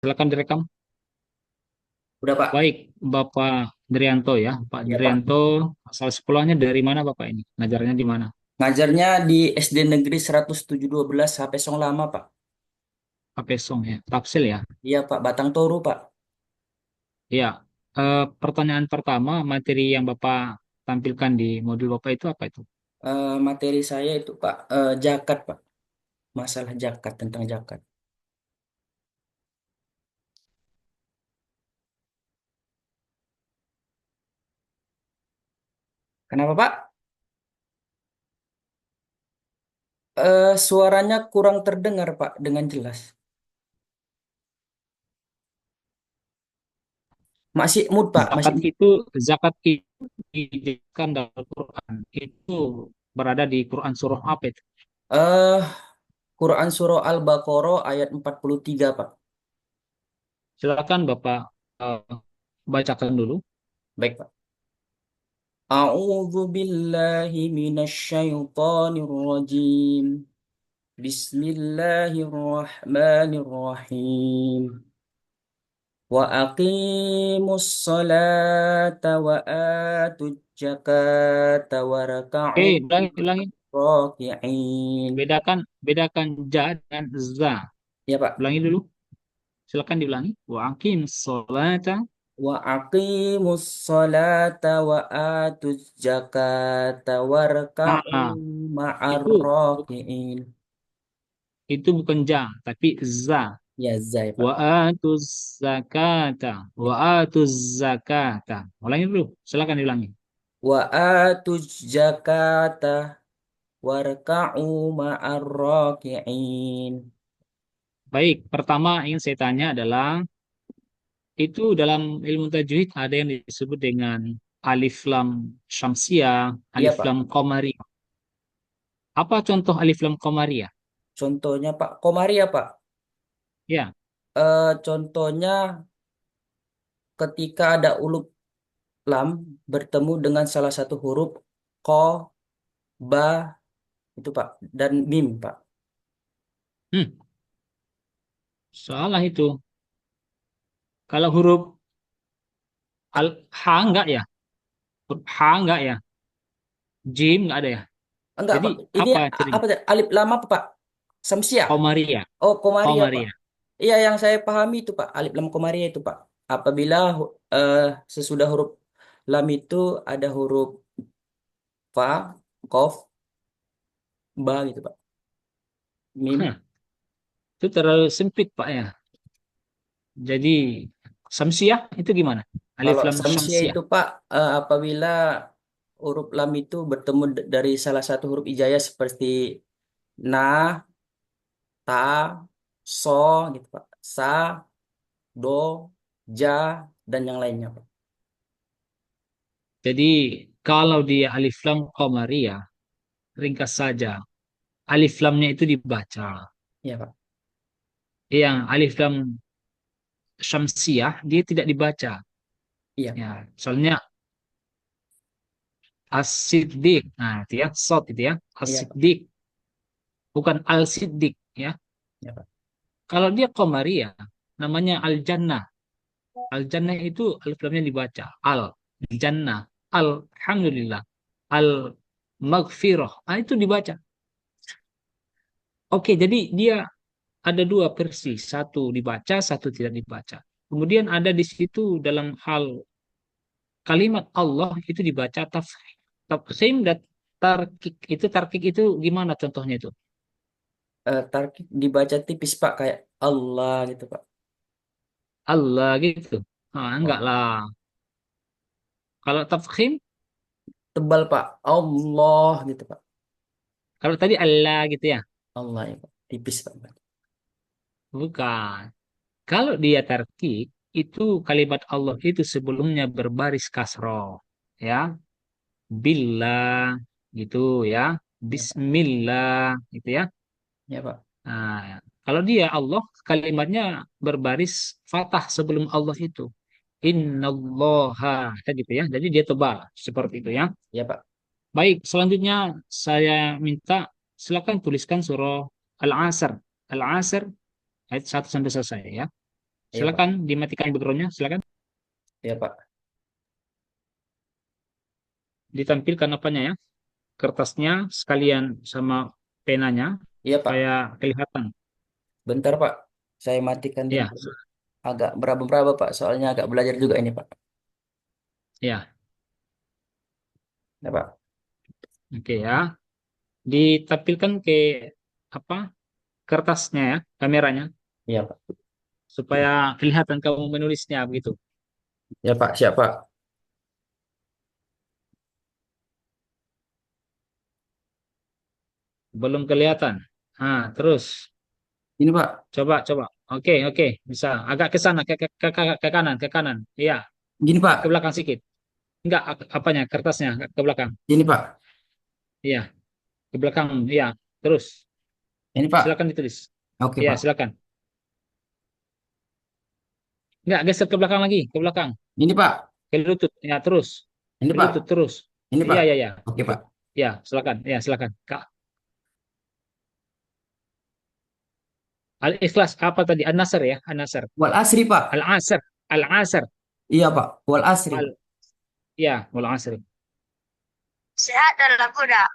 Silakan direkam. Udah Pak? Baik, Bapak Drianto ya. Pak Ya Pak. Drianto, asal sekolahnya dari mana Bapak ini? Ngajarnya di mana? Ngajarnya di SD Negeri 10712 HP Song Lama Pak. Pakai Song ya. Tapsil ya. Iya Pak, Batang Toru Pak. Ya. Pertanyaan pertama, materi yang Bapak tampilkan di modul Bapak itu apa itu? Materi saya itu Pak, zakat Pak. Masalah zakat, tentang zakat. Kenapa Pak? Suaranya kurang terdengar Pak dengan jelas. Masih mood Pak, masih mood. Zakat itu dijelaskan dalam Quran. Itu berada di Quran surah apa itu? Eh, Quran Surah Al-Baqarah ayat 43 Pak. Silakan Bapak eh, bacakan dulu. Baik Pak. A'udzu billahi minasy syaithanir rajim. Bismillahirrahmanirrahim. Wa aqimus salata wa atuz zakata wa raka'u Oke, ulangi. raki'in. Bedakan ja dengan za. Ya Pak. Ulangi dulu. Silakan diulangi. Wa aqim sholata. Wa aqimus salata wa atuz zakata wa Ah, raka'u ah. ma'ar Itu raki'in. itu bukan ja, tapi za. Ya Zai Wa Pak. atuz zakata. Ya. Wa atuz zakata. Ulangi dulu. Silakan diulangi. Wa atuz zakata warka'u ma'ar raki'in. Baik, pertama ingin saya tanya adalah itu dalam ilmu tajwid ada yang disebut dengan alif lam syamsiah, Iya alif lam Pak. qamariyah. Apa contoh alif lam qamariyah? Contohnya Pak, Komaria Pak. Ya, Contohnya ketika ada huruf lam bertemu dengan salah satu huruf ko, ba itu Pak, dan mim Pak. hmm, salah itu. Kalau huruf H enggak ya? Huruf H enggak ya? Jim enggak ada ya? Enggak Jadi Pak. Ini apa cirinya? apa tadi? Alif lam apa Pak? Samsiah. Qamariyah. Oh, Komaria Pak. Qamariyah. Iya, yang saya pahami itu Pak, alif lam Komaria itu Pak. Apabila eh, sesudah huruf lam itu ada huruf fa, kof, ba gitu Pak. Mim. Hah, itu terlalu sempit Pak ya. Jadi samsiah itu gimana? Alif Kalau lam samsia syamsiah. itu Pak, apabila huruf lam itu bertemu dari salah satu huruf hijaiyah seperti na, ta, so gitu Pak. Sa, do, ja, dan yang lainnya Pak. Jadi kalau dia alif lam qamariyah, ringkas saja. Alif lamnya itu dibaca. Iya Pak. Yang alif lam syamsiah dia tidak dibaca. Iya. Ya, soalnya as-siddiq. Nah, itu ya, sod itu ya, Iya Pak. as-siddiq, bukan al-siddiq ya. Iya Pak. Kalau dia qamariyah, namanya al-jannah. Al-jannah itu alif lamnya dibaca. Al-jannah, alhamdulillah, al-maghfirah. Ah, itu dibaca. Oke, jadi dia ada dua versi, satu dibaca, satu tidak dibaca. Kemudian ada di situ dalam hal kalimat Allah itu dibaca tafkhim dan tarkik. Itu tarkik itu gimana contohnya itu? Tarkib dibaca tipis Pak, kayak Allah gitu Pak. Allah gitu. Ah, enggak Oh. lah. Kalau tafkhim, Tebal Pak. Allah gitu Pak. kalau tadi Allah gitu ya. Allah ya Pak. Tipis Pak. Bukan. Kalau dia tarkik, itu kalimat Allah itu sebelumnya berbaris kasroh. Ya, billah gitu ya. Ya Pak. Bismillah gitu ya. Ya Pak. Nah, kalau dia Allah kalimatnya berbaris fathah sebelum Allah itu. Innallaha kan gitu ya. Jadi dia tebal seperti itu ya. Ya Pak. Baik, selanjutnya saya minta silakan tuliskan surah Al-Asr. Al-Asr ayat 1 sampai selesai ya. Iya, Pak. Silakan dimatikan backgroundnya, silakan. Iya, Pak. Ditampilkan apanya ya? Kertasnya sekalian sama penanya Iya, Pak. supaya kelihatan. Bentar, Pak. Saya matikan dulu. Ya, Agak beraba-beraba, Pak. Soalnya agak belajar juga ini, Pak. ya, Ya, Pak. oke ya. Ditampilkan ke apa? Kertasnya ya, kameranya Iya, Pak. supaya kelihatan kamu menulisnya begitu. Ya, Pak. Siap, Pak. Belum kelihatan. Ah, terus Ini, Pak. coba coba. Oke, oke, bisa. Agak ke sana, ke kanan, ke kanan. Iya, Gini, ke Pak. belakang sedikit. Enggak, apanya? Kertasnya ke belakang. Ini, Pak. Iya, ke belakang. Iya, terus Ini, Pak. silakan ditulis. Oke, Iya, Pak. silakan. Enggak, geser ke belakang lagi, ke belakang. Ini, Pak. Ke lutut. Ya, terus. Ini, Ke Pak. lutut terus. Ini, Iya, Pak. iya, iya. Oke, Oke. Pak. Ya, silakan. Ya, silakan. Kak, Al-Ikhlas apa tadi? An-Nasr ya, An-Nasr. Wal asri, Pak. Al-Asr. Al-Asr. Iya, Pak. Wal asri. Al ya, Wal-Asr. Sehat dalam kuda.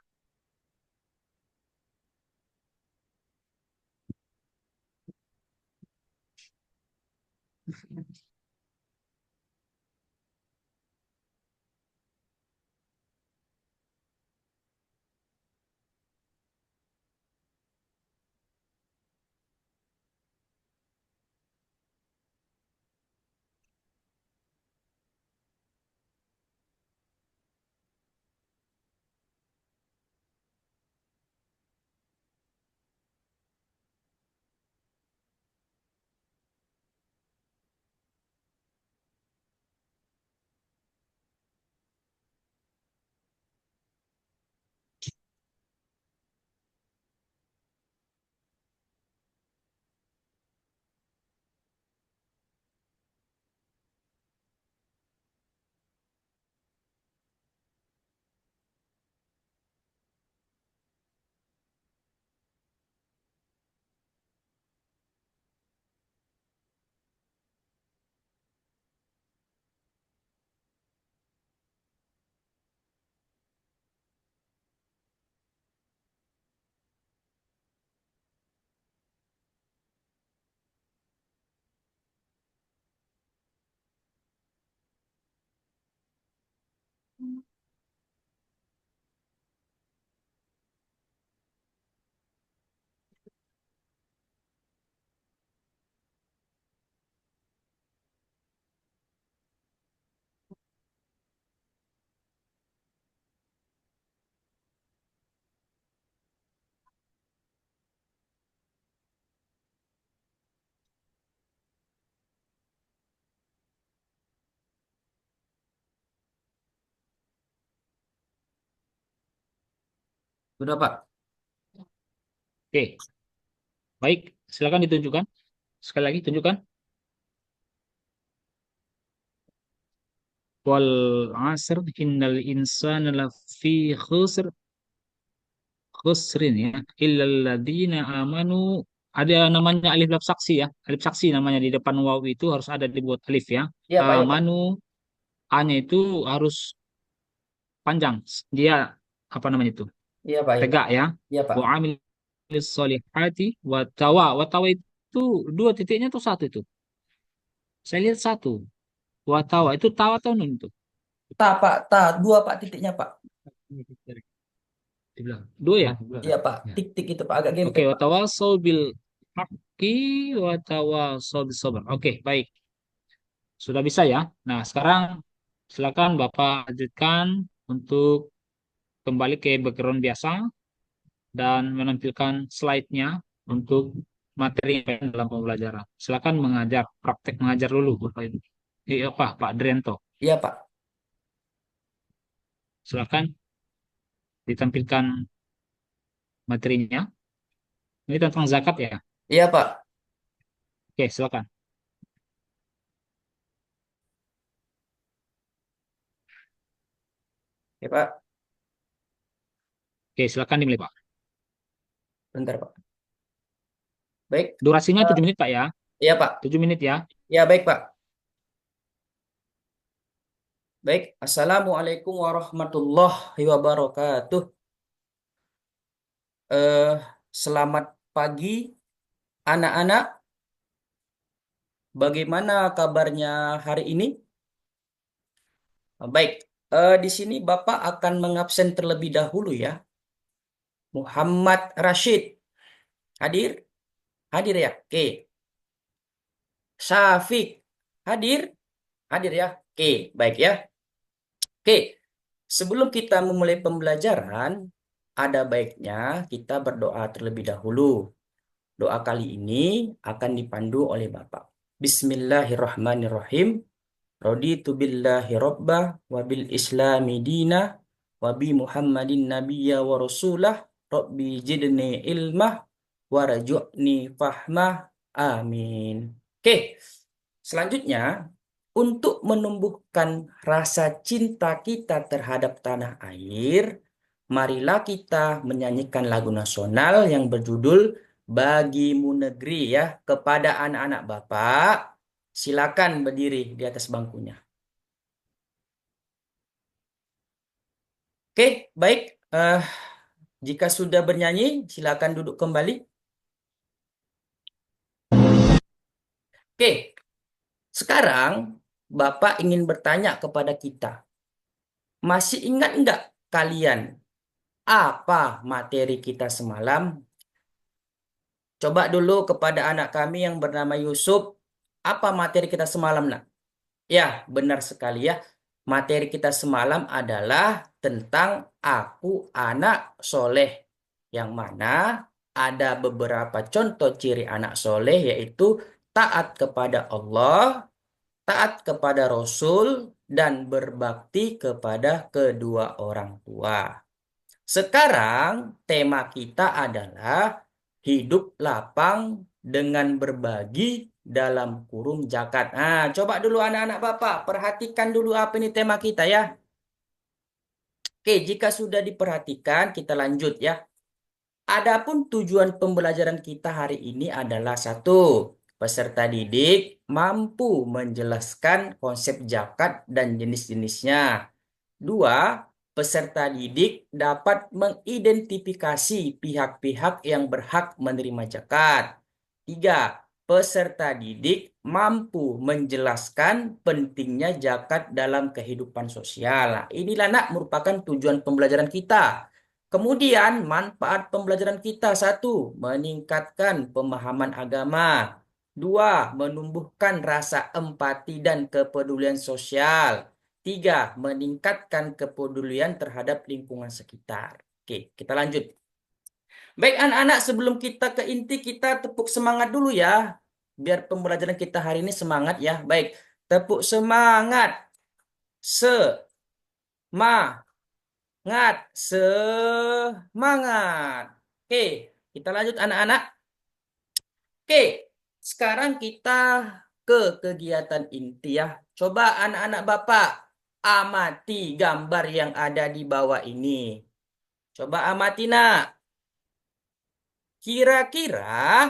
Sudah, Pak. Oke, baik. Silakan ditunjukkan. Sekali lagi tunjukkan. Wal asr innal insana lafi khusr khusrin ya illal ladzina amanu, ada namanya alif lam saksi ya. Alif saksi namanya di depan waw itu harus ada dibuat alif ya. Iya, Pak. Iya, Pak. Amanu, A-nya itu harus panjang. Dia apa namanya itu? Iya, Pak. Iya, Pak. Tegak ya. Iya, Pak. Wa amilis solihati wa tawa itu dua titiknya tuh satu itu. Saya lihat satu. Wa tawa itu tawa atau nun itu? Ta, Pak. Ta. Dua, Pak. Titiknya, Pak. Dibilang. Dua ya? Iya, Pak. Ya. Tik-tik itu, Pak. Agak Oke, gempet, Pak. watawasau bil haqqi watawasau bis sabr. Oke, baik. Sudah bisa ya. Nah, sekarang silakan Bapak lanjutkan untuk kembali ke background biasa dan menampilkan slide-nya untuk materi dalam pembelajaran. Silakan mengajar, praktek mengajar dulu Bapak Ibu. Apa, Pak Drento. Iya, Pak. Silakan ditampilkan materinya. Ini tentang zakat ya. Iya, Pak. Oke, silakan. Iya, Pak. Oke, silakan dimulai, Pak. Bentar, Pak. Baik. Durasinya Eh, 7 menit, Pak ya. iya, Pak. 7 menit ya. Ya, baik, Pak. Baik. Assalamualaikum warahmatullahi wabarakatuh. Eh, Selamat pagi, anak-anak. Bagaimana kabarnya hari ini? Baik. Di sini Bapak akan mengabsen terlebih dahulu ya. Muhammad Rashid. Hadir? Hadir ya? Oke. Syafiq. Hadir? Hadir ya? Oke, baik ya. Oke. Sebelum kita memulai pembelajaran, ada baiknya kita berdoa terlebih dahulu. Doa kali ini akan dipandu oleh Bapak. Bismillahirrahmanirrahim. Raditu billahi rabbah wa bil islami dina wa bi Muhammadin nabiyya wa rasulah rabbi jidni ilmah warzuqni fahmah. Amin. Oke, selanjutnya untuk menumbuhkan rasa cinta kita terhadap tanah air, marilah kita menyanyikan lagu nasional yang berjudul Bagimu Negeri ya. Kepada anak-anak Bapak, silakan berdiri di atas bangkunya. Oke, baik. Jika sudah bernyanyi, silakan duduk kembali. Oke, sekarang Bapak ingin bertanya kepada kita. Masih ingat enggak kalian apa materi kita semalam? Coba dulu kepada anak kami yang bernama Yusuf, apa materi kita semalam, nak? Ya, benar sekali ya. Materi kita semalam adalah tentang aku anak soleh. Yang mana ada beberapa contoh ciri anak soleh yaitu taat kepada Allah, taat kepada Rasul, dan berbakti kepada kedua orang tua. Sekarang tema kita adalah hidup lapang dengan berbagi dalam kurung zakat. Nah, coba dulu anak-anak Bapak, perhatikan dulu apa ini tema kita ya. Oke, jika sudah diperhatikan, kita lanjut ya. Adapun tujuan pembelajaran kita hari ini adalah satu, peserta didik mampu menjelaskan konsep zakat dan jenis-jenisnya. Dua, peserta didik dapat mengidentifikasi pihak-pihak yang berhak menerima zakat. Tiga, peserta didik mampu menjelaskan pentingnya zakat dalam kehidupan sosial. Nah, inilah nak merupakan tujuan pembelajaran kita. Kemudian manfaat pembelajaran kita satu, meningkatkan pemahaman agama. Dua, menumbuhkan rasa empati dan kepedulian sosial. Tiga, meningkatkan kepedulian terhadap lingkungan sekitar. Oke, kita lanjut. Baik anak-anak, sebelum kita ke inti, kita tepuk semangat dulu ya. Biar pembelajaran kita hari ini semangat ya. Baik, tepuk semangat. Semangat. Semangat. Oke, kita lanjut anak-anak. Oke, sekarang kita ke kegiatan inti ya. Coba anak-anak Bapak amati gambar yang ada di bawah ini. Coba amati nak. Kira-kira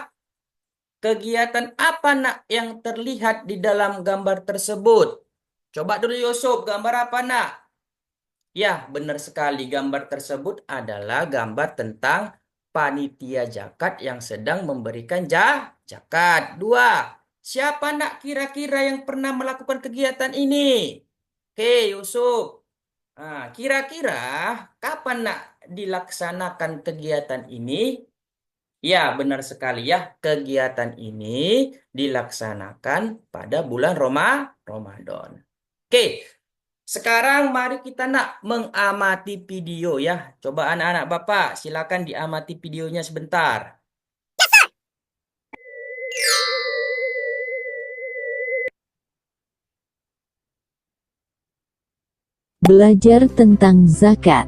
kegiatan apa nak yang terlihat di dalam gambar tersebut? Coba dulu Yusuf, gambar apa nak? Ya, benar sekali. Gambar tersebut adalah gambar tentang panitia zakat yang sedang memberikan zakat. Dua, siapa nak kira-kira yang pernah melakukan kegiatan ini? Oke, Yusuf. Nah, kira-kira kapan nak dilaksanakan kegiatan ini? Ya, benar sekali ya. Kegiatan ini dilaksanakan pada bulan Ramadan. Oke, sekarang mari kita nak mengamati video ya. Coba anak-anak Bapak, silakan diamati videonya sebentar. Belajar tentang zakat.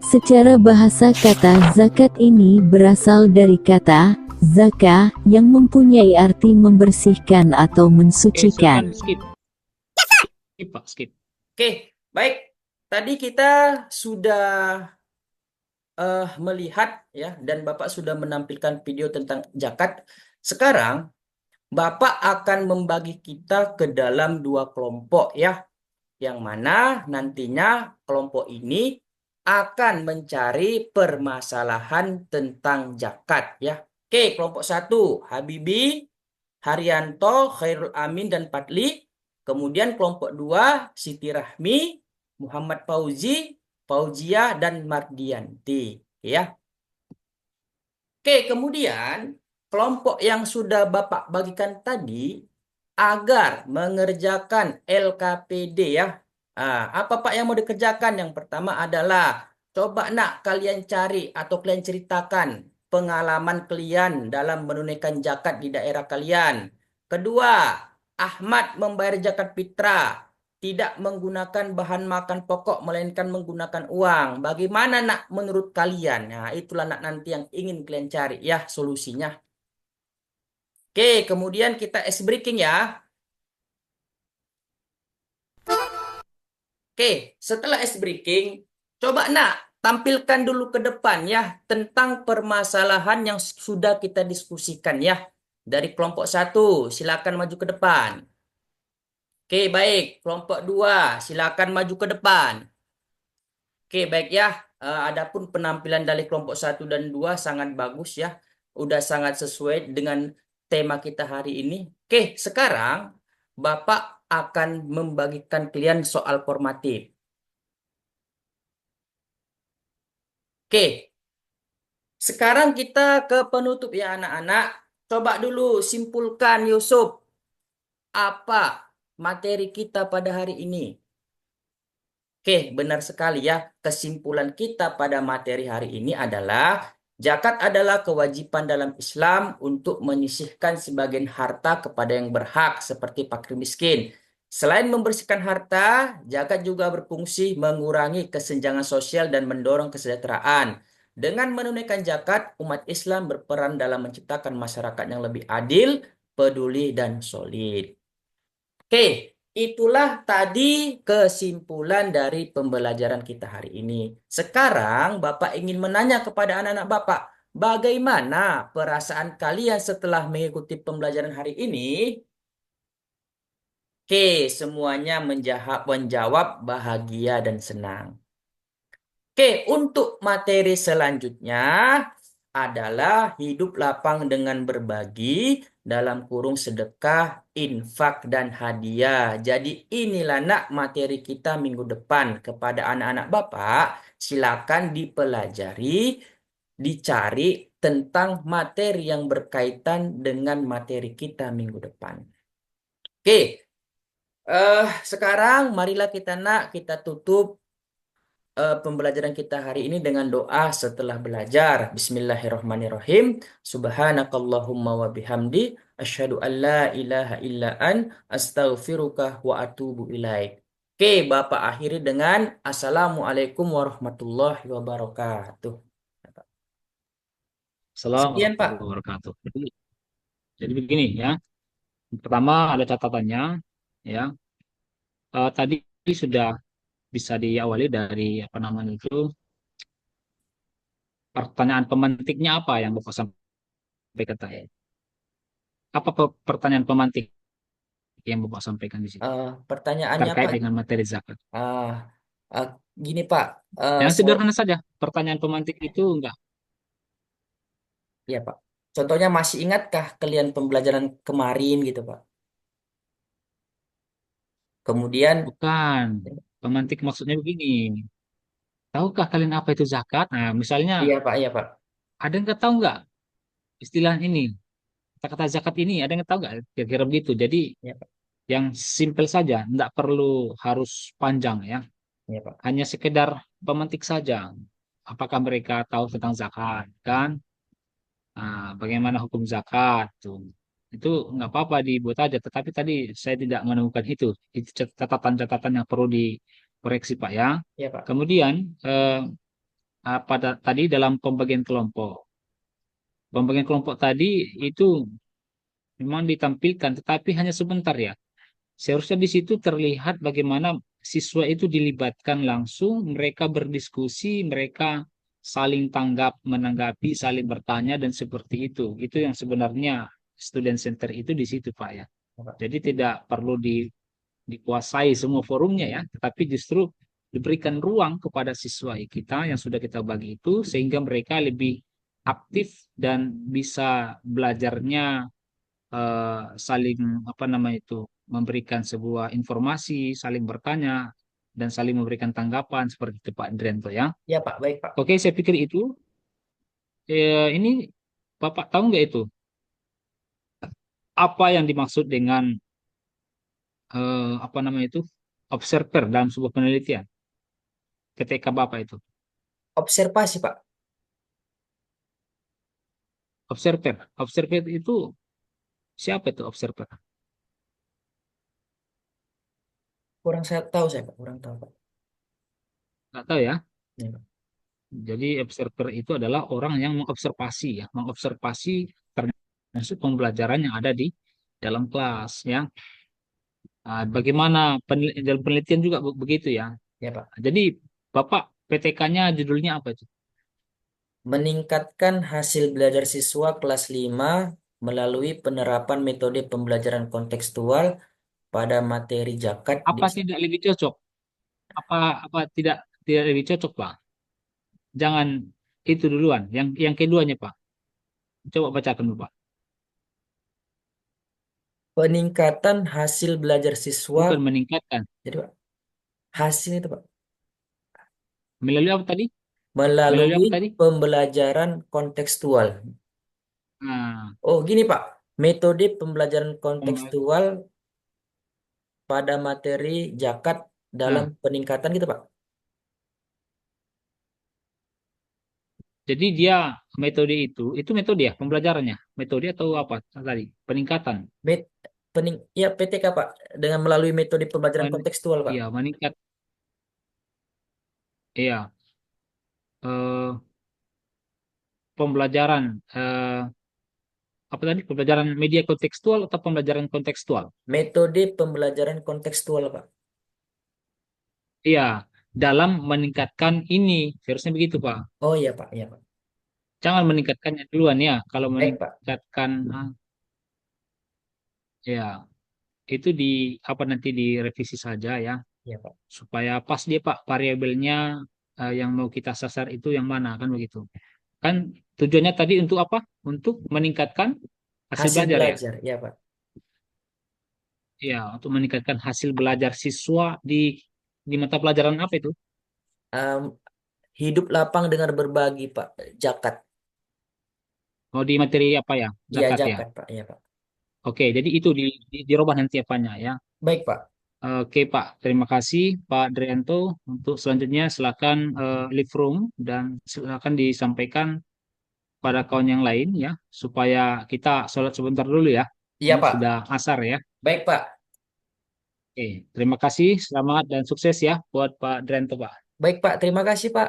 Secara bahasa kata zakat ini berasal dari kata zaka yang mempunyai arti membersihkan atau Oke, mensucikan. silakan skip. Skip, Pak, skip. Oke, baik. Tadi kita sudah melihat ya dan Bapak sudah menampilkan video tentang zakat. Sekarang Bapak akan membagi kita ke dalam dua kelompok ya, yang mana nantinya kelompok ini akan mencari permasalahan tentang zakat ya. Oke, kelompok satu, Habibi, Haryanto, Khairul Amin, dan Padli. Kemudian kelompok dua, Siti Rahmi, Muhammad Fauzi, Fauzia, dan Mardianti. Ya. Oke, kemudian kelompok yang sudah Bapak bagikan tadi agar mengerjakan LKPD ya. Apa Pak yang mau dikerjakan? Yang pertama adalah coba nak kalian cari atau kalian ceritakan pengalaman kalian dalam menunaikan zakat di daerah kalian. Kedua, Ahmad membayar zakat fitrah tidak menggunakan bahan makan pokok melainkan menggunakan uang. Bagaimana nak menurut kalian? Nah, itulah nak nanti yang ingin kalian cari ya solusinya. Oke, kemudian kita ice breaking ya. Oke, setelah ice breaking, coba nak tampilkan dulu ke depan ya tentang permasalahan yang sudah kita diskusikan ya. Dari kelompok satu, silakan maju ke depan. Oke, baik. Kelompok dua, silakan maju ke depan. Oke, baik ya. Adapun penampilan dari kelompok satu dan dua sangat bagus ya. Udah sangat sesuai dengan tema kita hari ini. Oke, sekarang Bapak akan membagikan kalian soal formatif. Oke, sekarang kita ke penutup ya anak-anak. Coba dulu simpulkan Yusuf, apa materi kita pada hari ini? Oke, benar sekali ya. Kesimpulan kita pada materi hari ini adalah zakat adalah kewajiban dalam Islam untuk menyisihkan sebagian harta kepada yang berhak seperti fakir miskin. Selain membersihkan harta, zakat juga berfungsi mengurangi kesenjangan sosial dan mendorong kesejahteraan. Dengan menunaikan zakat, umat Islam berperan dalam menciptakan masyarakat yang lebih adil, peduli, dan solid. Oke, itulah tadi kesimpulan dari pembelajaran kita hari ini. Sekarang Bapak ingin menanya kepada anak-anak Bapak, bagaimana perasaan kalian setelah mengikuti pembelajaran hari ini? Oke, semuanya menjawab bahagia dan senang. Oke, untuk materi selanjutnya adalah hidup lapang dengan berbagi dalam kurung sedekah, infak, dan hadiah. Jadi inilah nak materi kita minggu depan kepada anak-anak Bapak. Silakan dipelajari, dicari tentang materi yang berkaitan dengan materi kita minggu depan. Oke, sekarang marilah kita tutup pembelajaran kita hari ini dengan doa setelah belajar. Bismillahirrahmanirrahim. Subhanakallahumma wa bihamdi asyhadu an la ilaha illa an astaghfiruka wa atubu ilaik. Oke, Bapak akhiri dengan Assalamualaikum warahmatullahi wabarakatuh. Sekian, Pak. Assalamualaikum warahmatullahi wabarakatuh. Jadi begini ya. Pertama ada catatannya ya. Tadi sudah bisa diawali dari apa namanya itu pertanyaan pemantiknya apa yang Bapak sampaikan tadi. Apa pertanyaan pemantik yang Bapak sampaikan di sini Pertanyaannya, terkait Pak. dengan materi zakat? Ah, Gini, Pak. Yang Saya, sederhana saja. Pertanyaan pemantik itu enggak. ya, Pak. Contohnya masih ingatkah kalian pembelajaran kemarin gitu, Pak? Kemudian, Bukan. Pemantik maksudnya begini. Tahukah kalian apa itu zakat? Nah, misalnya iya, Pak, iya, Pak. ada yang tahu nggak istilah ini? Kata-kata zakat ini ada yang tahu nggak? Kira-kira begitu. Jadi Iya, Pak. yang simple saja, nggak perlu harus panjang ya. Iya, Pak. Hanya sekedar pemantik saja. Apakah mereka tahu tentang zakat kan? Nah, bagaimana hukum zakat tuh? Itu nggak apa-apa dibuat aja. Tetapi tadi saya tidak menemukan itu. Itu catatan-catatan yang perlu dikoreksi Pak ya. Iya, Pak. Kemudian pada tadi dalam pembagian kelompok. Pembagian kelompok tadi itu memang ditampilkan, tetapi hanya sebentar ya. Seharusnya di situ terlihat bagaimana siswa itu dilibatkan langsung, mereka berdiskusi, mereka saling tanggap, menanggapi, saling bertanya, dan seperti itu. Itu yang sebenarnya student center itu di situ Pak ya. Pak. Jadi tidak perlu dikuasai semua forumnya ya, tetapi justru diberikan ruang kepada siswa kita yang sudah kita bagi itu sehingga mereka lebih aktif dan bisa belajarnya saling apa namanya itu memberikan sebuah informasi, saling bertanya dan saling memberikan tanggapan seperti itu Pak Drento ya. Ya Pak, baik Pak. Oke, saya pikir itu ini Bapak tahu nggak itu apa yang dimaksud dengan apa namanya itu observer dalam sebuah penelitian ketika Bapak itu Observasi Pak, observer itu siapa itu observer? kurang saya tahu saya Pak, kurang tahu Pak. Nggak tahu ya. Ya, Pak. Jadi observer itu adalah orang yang mengobservasi ya, mengobservasi termasuk pembelajaran yang ada di dalam kelas ya. Bagaimana dalam penelitian juga begitu ya. Ya Pak. Jadi Bapak PTK-nya judulnya apa itu? Meningkatkan hasil belajar siswa kelas 5 melalui penerapan metode pembelajaran kontekstual pada materi zakat Apa tidak lebih cocok? Apa apa tidak lebih cocok Pak? Jangan itu duluan. Yang keduanya Pak. Coba bacakan dulu Pak. peningkatan hasil belajar siswa. Bukan meningkatkan. Jadi Pak, hasil itu Pak, Melalui apa tadi? Melalui melalui apa tadi? pembelajaran kontekstual. Nah, Oh, gini Pak, metode pembelajaran pem- kontekstual pada materi zakat dalam nah, peningkatan gitu Pak. jadi dia metode itu metode ya pembelajarannya. Metode atau apa tadi? Peningkatan. Met, ya PTK Pak, dengan melalui metode pembelajaran Men- kontekstual Pak. iya, meningkat. Iya, eh, pembelajaran apa tadi? Pembelajaran media kontekstual atau pembelajaran kontekstual? Metode pembelajaran kontekstual Pak. Iya, dalam meningkatkan ini, harusnya begitu Pak. Oh iya Pak, iya Pak. Jangan meningkatkannya duluan ya. Kalau Baik Pak, meningkatkan, ya itu di apa nanti direvisi saja ya, iya Pak. supaya pas dia Pak variabelnya yang mau kita sasar itu yang mana kan begitu. Kan tujuannya tadi untuk apa? Untuk meningkatkan hasil Hasil belajar ya. belajar, iya Pak. Ya, untuk meningkatkan hasil belajar siswa di mata pelajaran apa itu? Em, hidup lapang dengan berbagi Pak, zakat. Mau di materi apa ya? Iya Zakat ya. zakat Pak, iya Pak. Oke, jadi itu dirubah nanti apanya ya. Baik Pak. Oke Pak, terima kasih Pak Drianto. Untuk selanjutnya silakan leave room dan silakan disampaikan pada kawan yang lain ya, supaya kita sholat sebentar dulu ya. Iya Ini Pak. sudah asar ya. Baik Pak. Oke, terima kasih, selamat dan sukses ya buat Pak Drianto Pak. Baik Pak, terima kasih Pak.